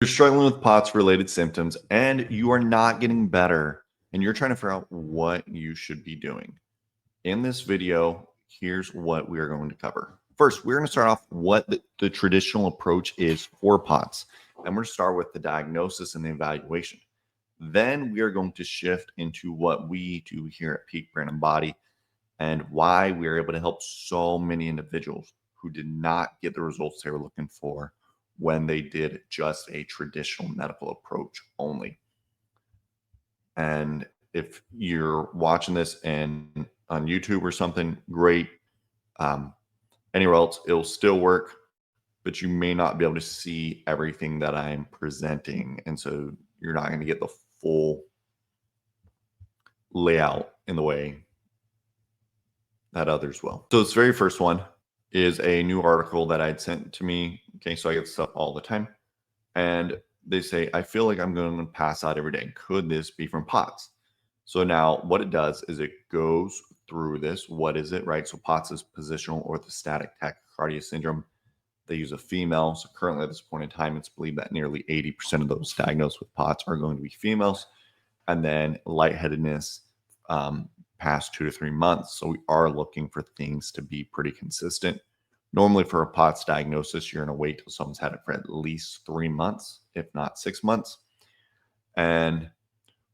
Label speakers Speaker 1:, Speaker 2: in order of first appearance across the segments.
Speaker 1: You're struggling with POTS related symptoms and you are not getting better, and you're trying to figure out what you should be doing. In this video, here's what we are going to cover. First, we're going to start off what the traditional approach is for POTS, and we're going to start with the diagnosis and the evaluation. Then we are going to shift into what we do here at Peak Brain and Body and why we are able to help so many individuals who did not get the results they were looking for when they did just a traditional medical approach only. And if you're watching this and on YouTube or something, great. Um, Anywhere else, it'll still work, but you may not be able to see everything that I'm presenting. And so you're not going to get the full layout in the way that others will. So this very first one is a new article that I'd sent to me. Okay, so I get stuff all the time. And they say, I feel like I'm going to pass out every day. Could this be from POTS? So now what it does is it goes through this. What is it, right? So POTS is positional orthostatic tachycardia syndrome. They use a female. So currently at this point in time, it's believed that nearly 80% of those diagnosed with POTS are going to be females. And then lightheadedness past 2 to 3 months. So we are looking for things to be pretty consistent. Normally for a POTS diagnosis, you're going to wait till someone's had it for at least 3 months, if not 6 months. And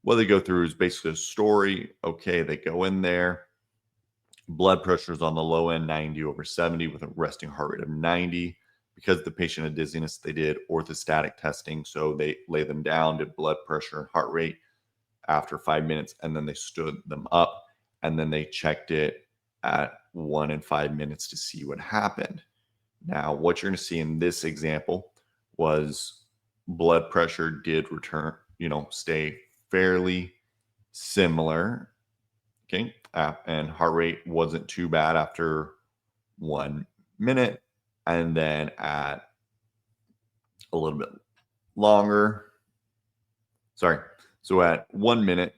Speaker 1: what they go through is basically a story. Okay, they go in there. Blood pressure is on the low end, 90/70 with a resting heart rate of 90. Because the patient had dizziness, they did orthostatic testing. So they lay them down, did blood pressure and heart rate after 5 minutes, and then they stood them up, and then they checked it at 1 and 5 minutes to see what happened. Now, what you're going to see in this example was blood pressure did return, stay fairly similar. Okay. And heart rate wasn't too bad after 1 minute. And then at a little bit longer, so at 1 minute,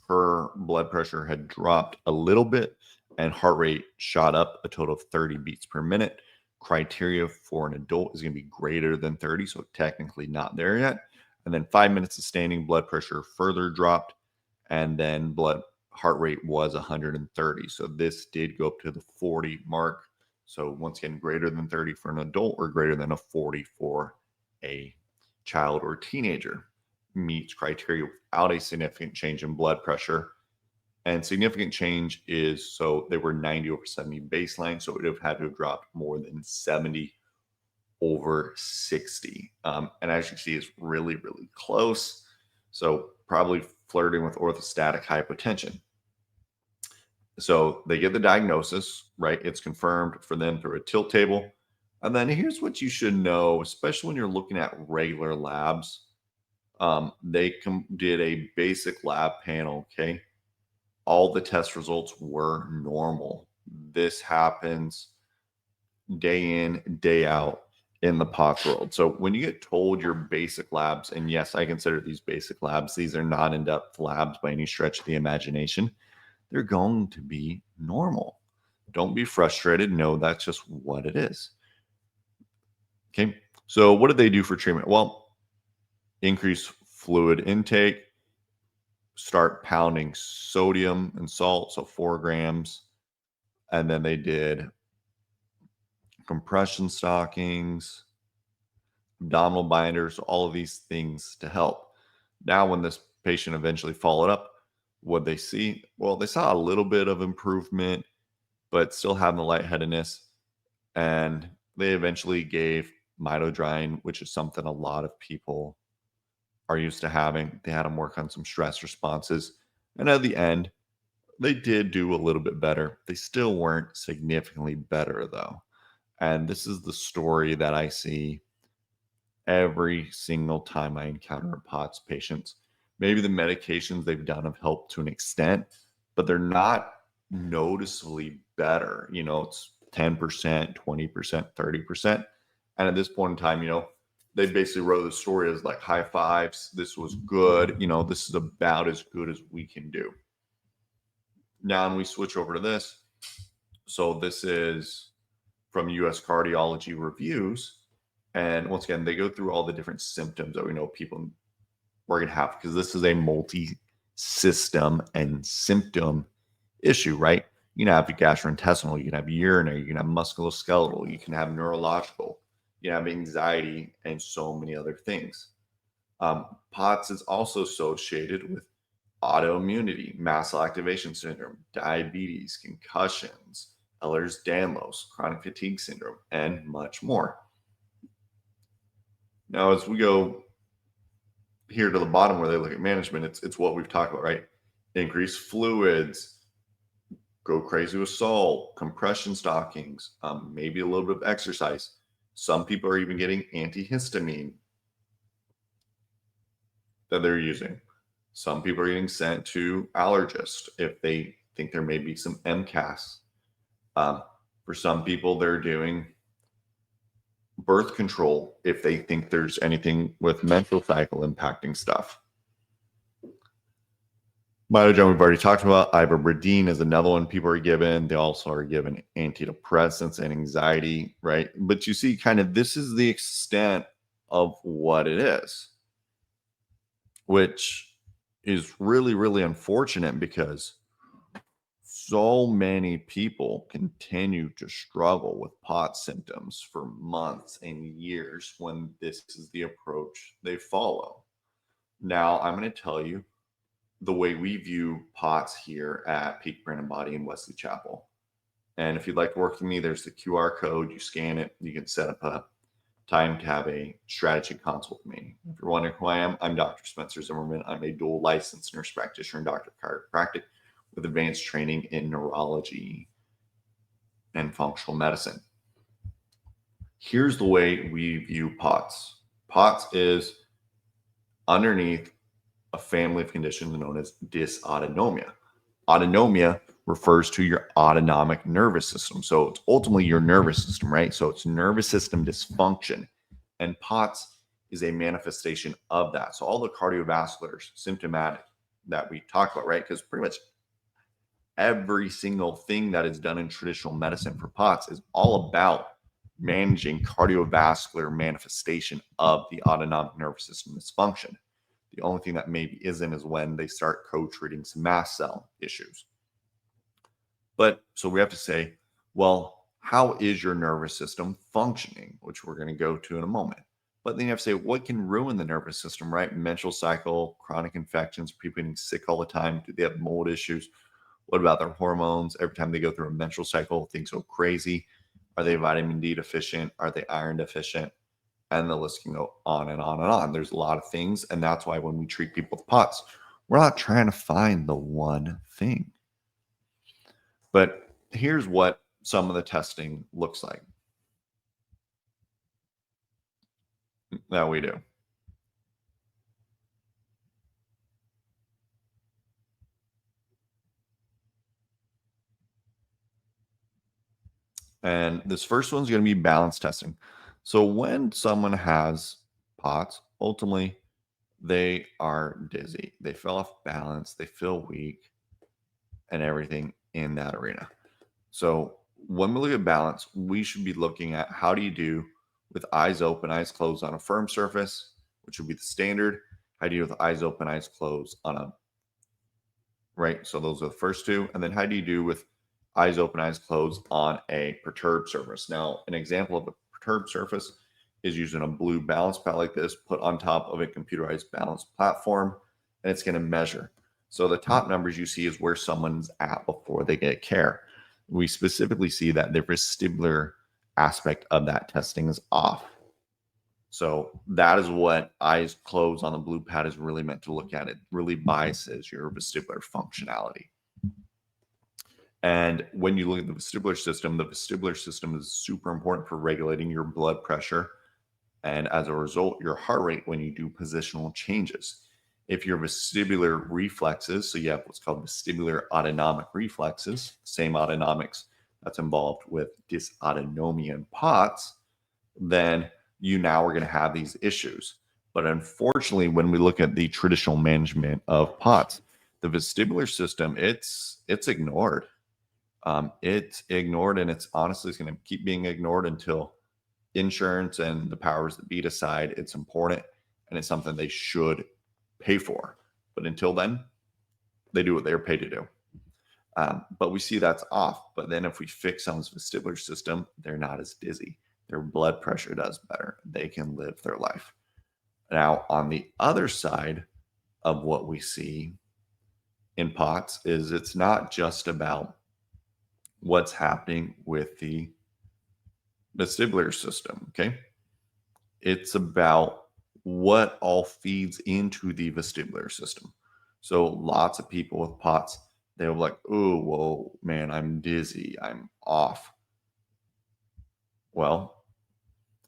Speaker 1: her blood pressure had dropped a little bit and heart rate shot up a total of 30 beats per minute. Criteria for an adult is going to be greater than 30, so technically not there yet. And then 5 minutes of standing, blood pressure further dropped, and then heart rate was 130. So this did go up to the 40 mark. So once again, greater than 30 for an adult or greater than a 40 for a child or teenager. Meets criteria without a significant change in blood pressure. And significant change is, so they were 90/70 baseline, so it would have had to have dropped more than 70/60. And as you can see, it's really, really close. So probably flirting with orthostatic hypotension. So they get the diagnosis, right? It's confirmed for them through a tilt table. And then here's what you should know, especially when you're looking at regular labs. They did a basic lab panel. Okay. All the test results were normal. This happens day in, day out in the POTS world. So when you get told your basic labs, and yes, I consider these basic labs, these are not in-depth labs by any stretch of the imagination, they're going to be normal. Don't be frustrated. No, that's just what it is. Okay. So what did they do for treatment? Well, increase fluid intake, start pounding sodium and salt, so 4 grams. And then they did compression stockings, abdominal binders, all of these things to help. Now, when this patient eventually followed up, what they see? Well, they saw a little bit of improvement, but still having the lightheadedness. And they eventually gave mitodrine, which is something a lot of people are used to having. They had them work on some stress responses. And at the end, they did do a little bit better. They still weren't significantly better, though. And this is the story that I see every single time I encounter POTS patients. Maybe the medications they've done have helped to an extent, but they're not noticeably better. It's 10%, 20%, 30%. And at this point in time, they basically wrote the story as like high fives. This was good. This is about as good as we can do. Now, and we switch over to this. So this is from US Cardiology Reviews. And once again, they go through all the different symptoms that we know people are going to have because this is a multi-system and symptom issue, right? You can have gastrointestinal, you can have urinary, you can have musculoskeletal, you can have neurological, you can have anxiety, and so many other things. POTS is also associated with autoimmunity, mast cell activation syndrome, diabetes, concussions, Ehlers-Danlos, chronic fatigue syndrome, and much more. Now, as we go here to the bottom where they look at management, it's what we've talked about, right? Increase fluids, go crazy with salt, compression stockings, maybe a little bit of exercise. Some people are even getting antihistamine that they're using. Some people are getting sent to allergists if they think there may be some MCAS. For some people, they're doing birth control if they think there's anything with menstrual cycle impacting stuff. Mitogen we've already talked about. Ivermectin is another one people are given. They also are given antidepressants and anxiety, right? But you see, kind of this is the extent of what it is, which is really, really unfortunate because so many people continue to struggle with POTS symptoms for months and years when this is the approach they follow. Now, I'm going to tell you the way we view POTS here at Peak Brain and Body in Wesley Chapel. And if you'd like to work with me, there's the QR code. You scan it. You can set up a time to have a strategy consult with me. If you're wondering who I am, I'm Dr. Spencer Zimmerman. I'm a dual licensed nurse practitioner and doctor of chiropractic with advanced training in neurology and functional medicine. Here's the way we view POTS. POTS is underneath a family of conditions known as dysautonomia. Autonomia refers to your autonomic nervous system. So it's ultimately your nervous system, right? So it's nervous system dysfunction. And POTS is a manifestation of that. So all the cardiovascular symptomatic that we talk about, right? Because pretty much every single thing that is done in traditional medicine for POTS is all about managing cardiovascular manifestation of the autonomic nervous system dysfunction. The only thing that maybe isn't is when they start co-treating some mast cell issues. But so we have to say, well, how is your nervous system functioning? Which we're going to go to in a moment. But then you have to say, what can ruin the nervous system, right? Menstrual cycle, chronic infections, people getting sick all the time. Do they have mold issues? What about their hormones? Every time they go through a menstrual cycle, things go crazy. Are they vitamin D deficient? Are they iron deficient? And the list can go on and on and on. There's a lot of things. And that's why when we treat people with POTS, we're not trying to find the one thing. But here's what some of the testing looks like that we do. And this first one's going to be balance testing. So when someone has POTS, ultimately they are dizzy, they fell off balance, they feel weak, and everything in that arena. So when we look at balance, we should be looking at how do you do with eyes open, eyes closed on a firm surface, which would be the standard. How do you do with eyes open, eyes closed on a right? So those are the first two. And then how do you do with eyes open, eyes closed on a perturbed surface? Now, an example of a perturbed surface is using a blue balance pad like this, put on top of a computerized balance platform, and it's going to measure. So the top numbers you see is where someone's at before they get care. We specifically see that the vestibular aspect of that testing is off. So that is what eyes closed on the blue pad is really meant to look at. It really biases your vestibular functionality. And when you look at the vestibular system is super important for regulating your blood pressure. And as a result, your heart rate when you do positional changes. If your vestibular reflexes, so you have what's called vestibular autonomic reflexes, same autonomics that's involved with dysautonomia and POTS, then you now are going to have these issues. But unfortunately, when we look at the traditional management of POTS, the vestibular system, it's ignored. It's ignored, and it's honestly going to keep being ignored until insurance and the powers that be decide it's important and it's something they should pay for. But until then, they do what they're paid to do. But we see that's off. But then if we fix someone's vestibular system, they're not as dizzy. Their blood pressure does better. They can live their life. Now, on the other side of what we see in POTS is it's not just about what's happening with the vestibular system, okay? It's about what all feeds into the vestibular system. So lots of people with POTS, they'll be like, oh, whoa, man, I'm dizzy, I'm off. Well,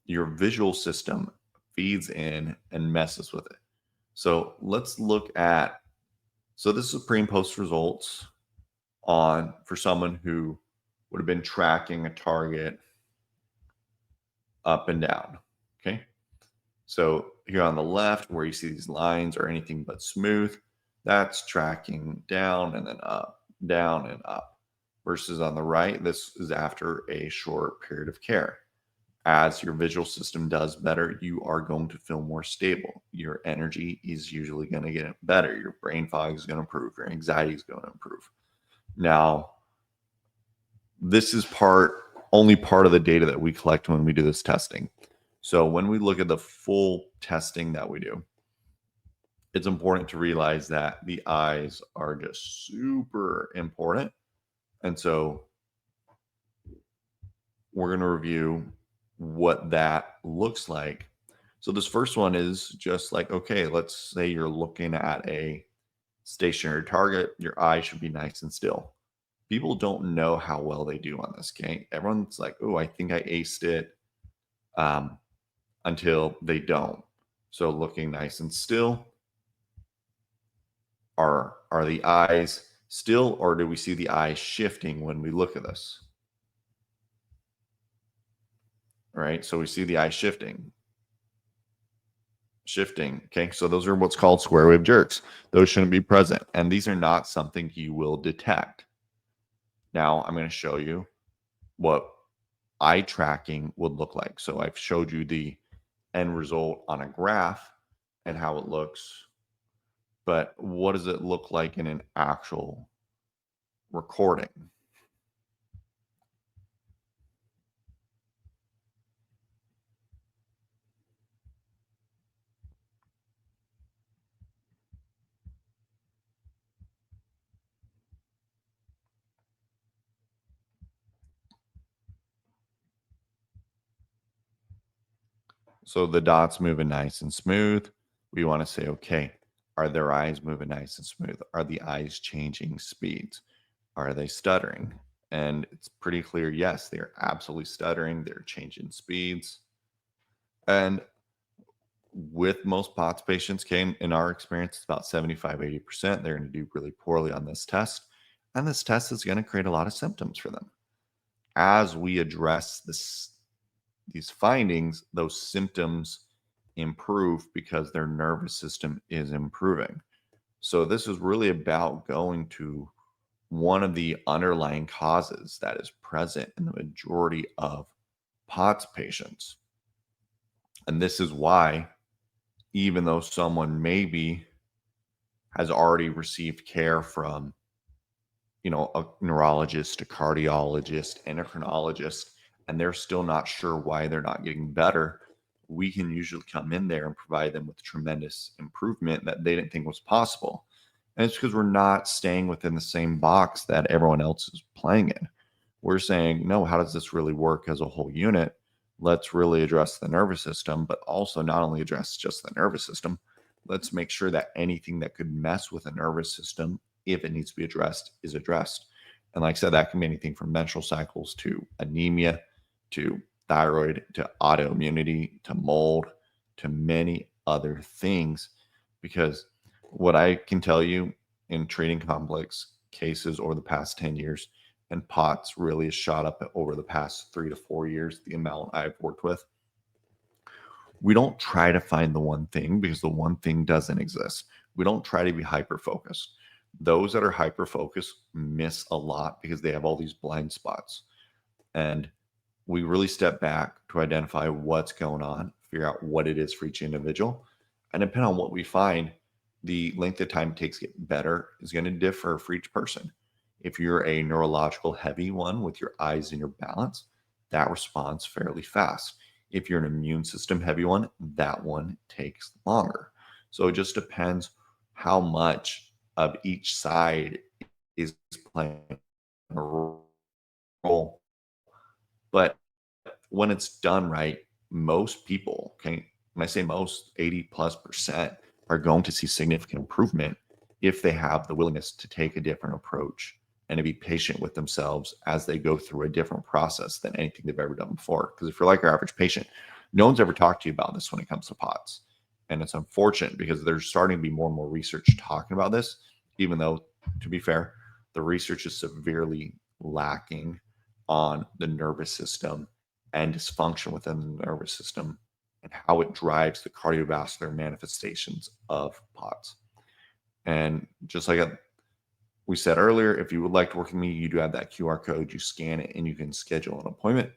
Speaker 1: your visual system feeds in and messes with it. So let's look at, so this is pre and post results on for someone who would have been tracking a target up and down. Okay. So here on the left, where you see these lines are anything but smooth, that's tracking down and then up, down and up. Versus on the right, this is after a short period of care. As your visual system does better, you are going to feel more stable. Your energy is usually going to get better. Your brain fog is going to improve. Your anxiety is going to improve. Now, this is only part of the data that we collect when we do this testing. So when we look at the full testing that we do, it's important to realize that the eyes are just super important. And so we're going to review what that looks like. So this first one is just like, okay, let's say you're looking at a stationary target. Your eye should be nice and still. People don't know how well they do on this. Okay, everyone's like, oh, I think I aced it, until they don't. So looking nice and still. Are the eyes still, or do we see the eyes shifting when we look at this? Right. So we see the eye shifting. Okay. So those are what's called square wave jerks. Those shouldn't be present. And these are not something you will detect. Now I'm going to show you what eye tracking would look like. So I've showed you the end result on a graph and how it looks. But what does it look like in an actual recording? So the dots moving nice and smooth. We want to say, okay, are their eyes moving nice and smooth? Are the eyes changing speeds? Are they stuttering? And it's pretty clear, yes, they're absolutely stuttering. They're changing speeds. And with most POTS patients, in our experience, it's about 75, 80%. They're going to do really poorly on this test. And this test is going to create a lot of symptoms for them. As we address these findings, those symptoms improve because their nervous system is improving. So this is really about going to one of the underlying causes that is present in the majority of POTS patients. And this is why, even though someone maybe has already received care from, a neurologist, a cardiologist, endocrinologist, and they're still not sure why they're not getting better, we can usually come in there and provide them with tremendous improvement that they didn't think was possible. And it's because we're not staying within the same box that everyone else is playing in. We're saying, no, how does this really work as a whole unit? Let's really address the nervous system, but also not only address just the nervous system, let's make sure that anything that could mess with the nervous system, if it needs to be addressed, is addressed. And like I said, that can be anything from menstrual cycles to anemia to thyroid to autoimmunity to mold to many other things. Because what I can tell you in treating complex cases over the past 10 years, and POTS really has shot up over the past 3 to 4 years, the amount I've worked with. We don't try to find the one thing because the one thing doesn't exist. We don't try to be hyper focused. Those that are hyper focused miss a lot because they have all these blind spots. And we really step back to identify what's going on, figure out what it is for each individual. And depending on what we find, the length of time it takes to get better is going to differ for each person. If you're a neurological heavy one with your eyes in your balance, that responds fairly fast. If you're an immune system heavy one, that one takes longer. So it just depends how much of each side is playing a role. But when it's done right, most people, okay, when I say most, 80+% are going to see significant improvement if they have the willingness to take a different approach and to be patient with themselves as they go through a different process than anything they've ever done before. Because if you're like our average patient, no one's ever talked to you about this when it comes to POTS. And it's unfortunate because there's starting to be more and more research talking about this, even though, to be fair, the research is severely lacking on the nervous system and dysfunction within the nervous system and how it drives the cardiovascular manifestations of POTS. And just like we said earlier, if you would like to work with me, you do have that QR code. You scan it and you can schedule an appointment.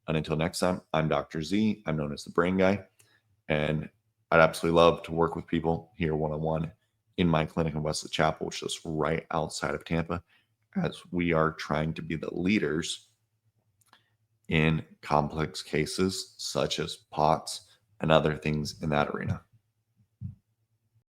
Speaker 1: And until next time, I'm Dr. Z. I'm known as the Brain Guy. And I'd absolutely love to work with people here one on one in my clinic in Wesley Chapel, which is right outside of Tampa, as we are trying to be the leaders in complex cases such as POTS and other things in that arena.